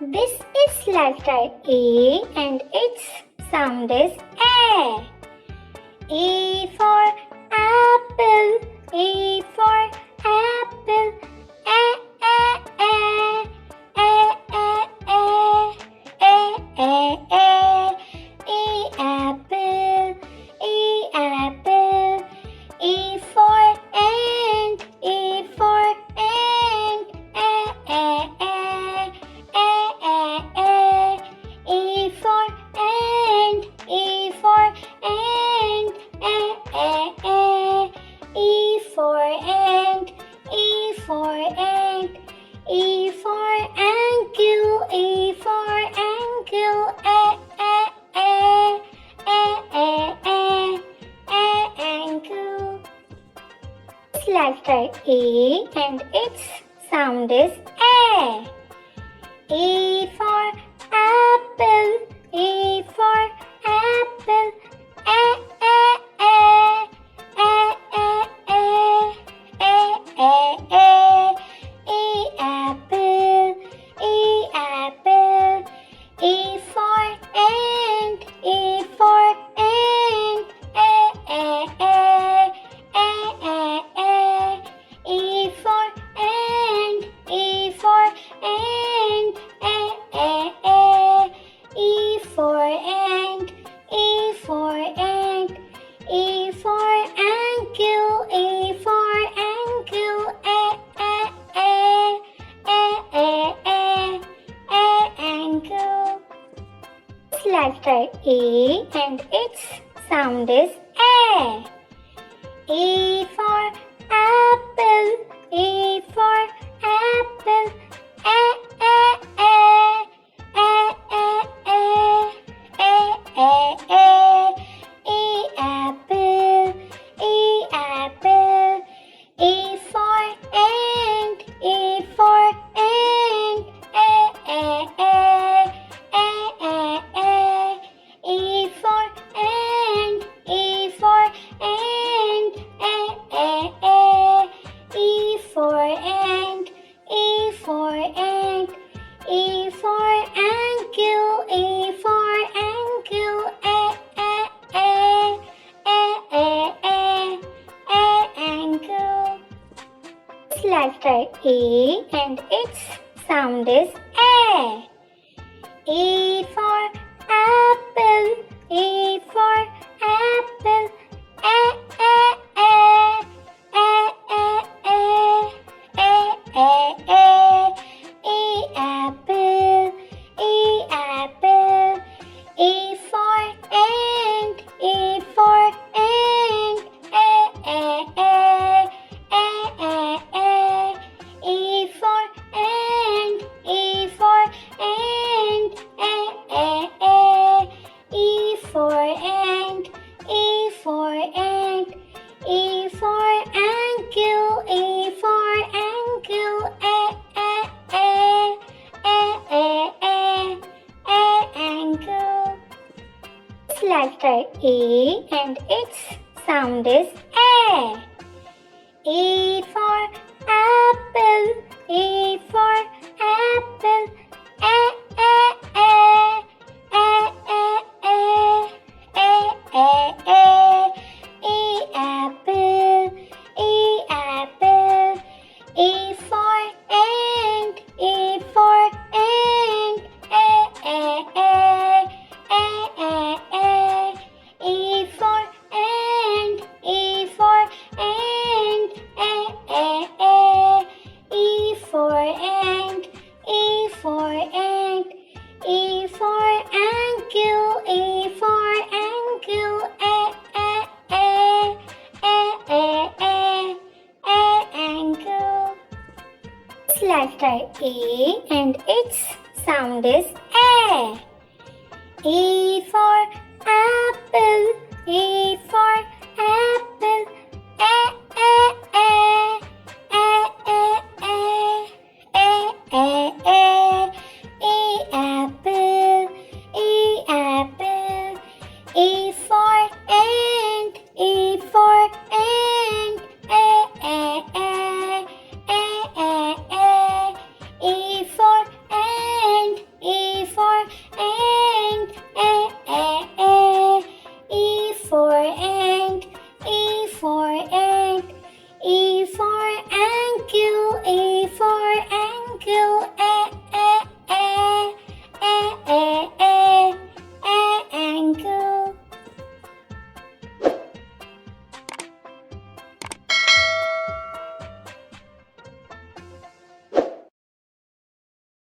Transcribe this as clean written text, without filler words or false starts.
This is letter A and its sound is A. A for apple, A for apple, A, A, A, A, A, A, A, A, A, A apple, A apple, A for ant, A for ant, A, A, A, A, A, A, A for ant, A for ant, A, A, A, E for ant, E for ant, E for ankle, E for ankle, A, A, A, A, A, A, A, ankle. This letter A and its sound is A. A for apple, A for apple, A, A, A, A, A, A, A, A, A, A apple, A apple, A for ant, A for ant, A, A, A, A, A, A, A for ant, A for ant, A, A, A, E for ant, E for ant, E for ankle, E for ankle, A, A, A, A, A, A, A, ankle. This letter A and its sound is A. A for apple, A for apple, A, A, A, A, A, A, A, A, A, A apple, A apple, A for ant, A for ant, A, A, A, A, A, A, A for ant, A for ant, A, A, A, E for ant, E for ant, E for ankle, E for ankle, A, A, A, A, A, A, A, ankle. This letter A and its sound is A. A for apple, A for apple, A, A, A, A, A, A, A, A, A, A apple, A apple, A for ant, A for ant, A, A, A, A, A, A, A for ant, A for ant, A, A, A, E for ant, E for ant, E for ankle, E for ankle, A, A, A, A, A, A, A, ankle. This letter A and its sound is A. A for apple, A for apple, A, A, A, A, A, A, A, A, A, A apple, A apple, A for ant, A for ant, A, A, A, A, A, A, A for ant, A for ant, A, A, A, E for ant, E for ant, E for ankle, E for ankle, A, A, A, A, A, A, A, ankle. This letter A and its sound is A. A for apple, A for apple, A, A,